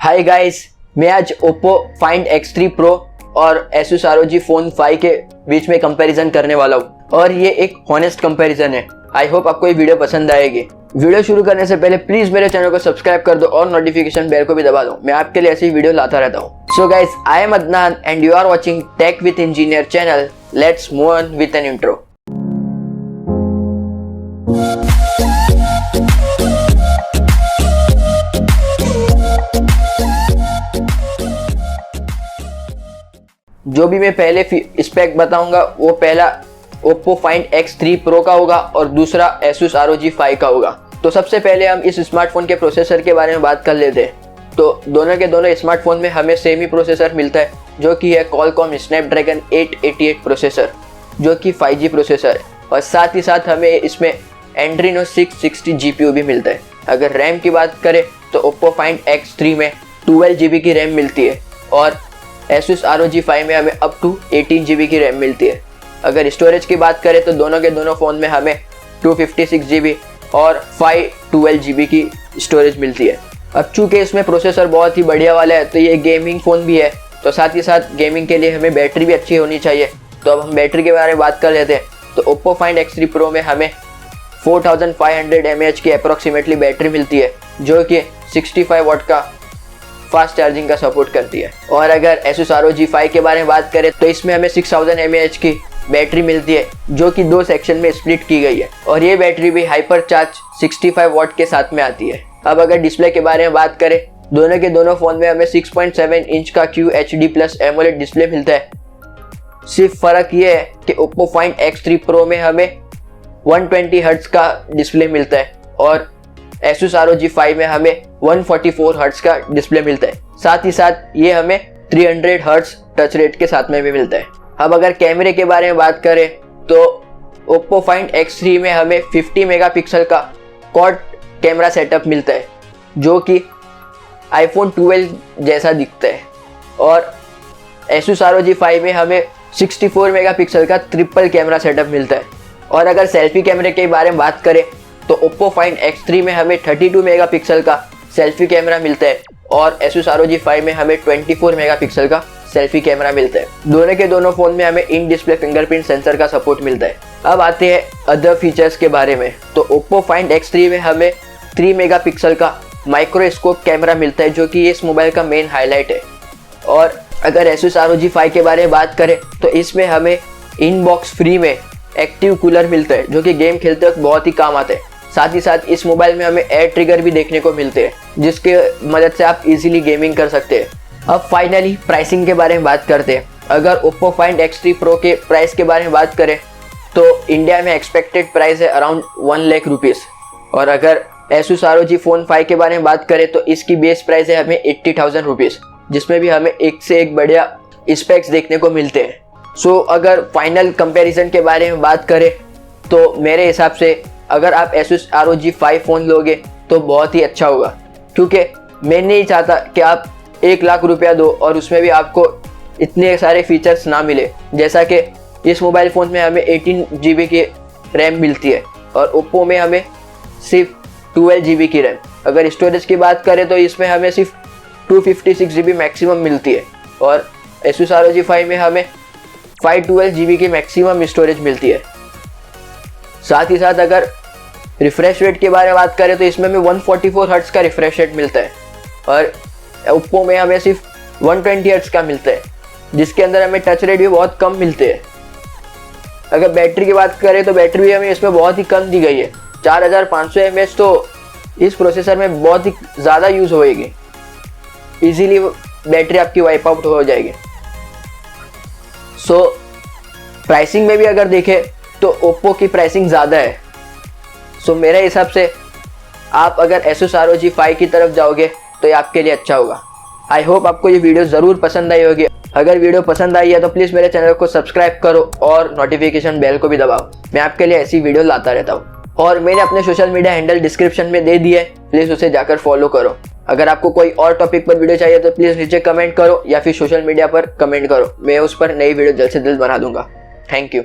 Hi guys, मैं आज Oppo Find X3 Pro और Asus ROG Phone 5 के बीच में कंपैरिजन करने वाला हूँ और ये एक हॉनेस्ट कंपैरिजन है। आई होप आपको ये वीडियो पसंद आएगी। वीडियो शुरू करने से पहले प्लीज मेरे चैनल को सब्सक्राइब कर दो और नोटिफिकेशन बेल को भी दबा दो। मैं आपके लिए ऐसी वीडियो लाता रहता हूँ। So guys, I am Adnan and you are watching tech with engineer channel. Let's move on with an intro. जो भी मैं पहले स्पेक बताऊंगा वो पहला Oppo Find X3 Pro का होगा और दूसरा Asus ROG 5 का होगा। तो सबसे पहले हम इस स्मार्टफोन के प्रोसेसर के बारे में बात कर लेते हैं। तो दोनों के दोनों स्मार्टफोन में हमें सेम ही प्रोसेसर मिलता है, जो कि है Qualcomm Snapdragon 888 प्रोसेसर, जो कि 5G प्रोसेसर है। और साथ ही साथ हमें इसमें Adreno 660 GPU भी मिलता है। अगर रैम की बात करें तो Oppo Find X3 में 12 GB की रैम मिलती है और Asus ROG 5 में हमें अप टू 18 GB की रैम मिलती है। अगर स्टोरेज की बात करें तो दोनों के दोनों फ़ोन में हमें 256 GB और 512 GB की स्टोरेज मिलती है। अब चूँकि इसमें प्रोसेसर बहुत ही बढ़िया वाला है तो ये गेमिंग फ़ोन भी है, तो साथ ही साथ गेमिंग के लिए हमें बैटरी भी अच्छी होनी चाहिए। तो अब हम बैटरी के बारे में बात कर लेते हैं। तो Oppo Find X3 Pro में हमें 4500 mAh की अप्रोक्सीमेटली बैटरी मिलती है, जो कि 65 वाट का फास्ट चार्जिंग का सपोर्ट करती है। और अगर Asus ROG 5 के बारे में बात करें तो इसमें हमें 6000 mAh की बैटरी मिलती है, जो कि दो सेक्शन में स्प्लिट की गई है और ये बैटरी भी हाइपर चार्ज 65 वाट के साथ में आती है। अब अगर डिस्प्ले के बारे में बात करें, दोनों के दोनों फ़ोन में हमें 6.7 इंच का QHD+ AMOLED डिस्प्ले मिलता है। सिर्फ फ़र्क ये है कि Oppo Find X3 Pro में हमें 120 हर्ट्ज का डिस्प्ले मिलता है और Asus ROG 5 में हमें 144 हर्ट्ज का डिस्प्ले मिलता है। साथ ही साथ ये हमें 300 हर्ट्ज टच रेट के साथ में भी मिलता है। अब अगर कैमरे के बारे में बात करें तो Oppo Find X3 में हमें 50 मेगापिक्सल का क्वाड कैमरा सेटअप मिलता है, जो कि iPhone 12 जैसा दिखता है। और Asus ROG 5 में हमें 64 मेगापिक्सल का ट्रिपल कैमरा सेटअप मिलता है। और अगर सेल्फी कैमरे के बारे में बात करें तो Oppo Find X3 में हमें 32 मेगापिक्सल का सेल्फी कैमरा मिलता है और Asus ROG 5 में हमें 24 मेगापिक्सल का सेल्फी कैमरा मिलता है। दोनों के दोनों फ़ोन में हमें इन डिस्प्ले फिंगरप्रिंट सेंसर का सपोर्ट मिलता है। अब आते हैं अदर फीचर्स के बारे में। तो Oppo Find X3 में हमें 3 मेगापिक्सल का माइक्रोस्कोप कैमरा मिलता है, जो कि इस मोबाइल का मेन हाईलाइट है। और अगर Asus ROG 5 के बारे में बात करें तो इसमें हमें इनबॉक्स फ्री में एक्टिव कूलर मिलता है, जो कि गेम खेलते वक्त बहुत ही काम आता है। साथ ही साथ इस मोबाइल में हमें एयर ट्रिगर भी देखने को मिलते हैं, जिसके मदद से आप इजीली गेमिंग कर सकते हैं। अब फाइनली प्राइसिंग के बारे में बात करते हैं। अगर Oppo Find X3 Pro के प्राइस के बारे में बात करें तो इंडिया में एक्सपेक्टेड प्राइस है अराउंड 1 लाख रुपीज़। और अगर Asus ROG Phone 5 के बारे में बात करें तो इसकी बेस प्राइस है हमें 80,000 रुपीज़, जिसमें भी हमें एक से एक बढ़िया स्पेक्स देखने को मिलते हैं। सो अगर फाइनल कंपैरिजन के बारे में बात करें तो मेरे हिसाब से अगर आप Asus ROG 5 फ़ोन लोगे तो बहुत ही अच्छा होगा, क्योंकि मैं नहीं चाहता कि आप 1 लाख रुपया दो और उसमें भी आपको इतने सारे फीचर्स ना मिले। जैसा कि इस मोबाइल फ़ोन में हमें 18 GB की रैम मिलती है और Oppo में हमें सिर्फ 12 GB की रैम। अगर स्टोरेज की बात करें तो इसमें हमें सिर्फ 256 GB मैक्सिमम मिलती है और Asus ROG 5 में हमें 512 GB की मैक्सिमम स्टोरेज मिलती है। साथ ही साथ अगर रिफ्रेश रेट के बारे में बात करें तो इसमें हमें 144 हर्ट्ज का रिफ्रेश रेट मिलता है और Oppo में हमें सिर्फ 120 हर्ट्ज का मिलता है, जिसके अंदर हमें टच रेट भी बहुत कम मिलते हैं। अगर बैटरी की बात करें तो बैटरी भी हमें इसमें बहुत ही कम दी गई है, 4500 mAh। तो इस प्रोसेसर में बहुत ही ज़्यादा यूज़ होएगी, इजीली बैटरी आपकी वाइप आउट हो जाएगी। सो प्राइसिंग में भी अगर देखें तो Oppo की प्राइसिंग ज़्यादा है। सो मेरे हिसाब से आप अगर Asus ROG 5 की तरफ जाओगे तो ये आपके लिए अच्छा होगा। आई होप आपको ये वीडियो ज़रूर पसंद आई होगी। अगर वीडियो पसंद आई है तो प्लीज़ मेरे चैनल को सब्सक्राइब करो और नोटिफिकेशन बेल को भी दबाओ। मैं आपके लिए ऐसी वीडियो लाता रहता हूँ और मैंने अपने सोशल मीडिया हैंडल डिस्क्रिप्शन में दे दिए, प्लीज़ उसे जाकर फॉलो करो। अगर आपको कोई और टॉपिक पर वीडियो चाहिए तो प्लीज़ नीचे कमेंट करो या फिर सोशल मीडिया पर कमेंट करो, मैं उस पर नई वीडियो जल्द से जल्द बना दूंगा। Thank you.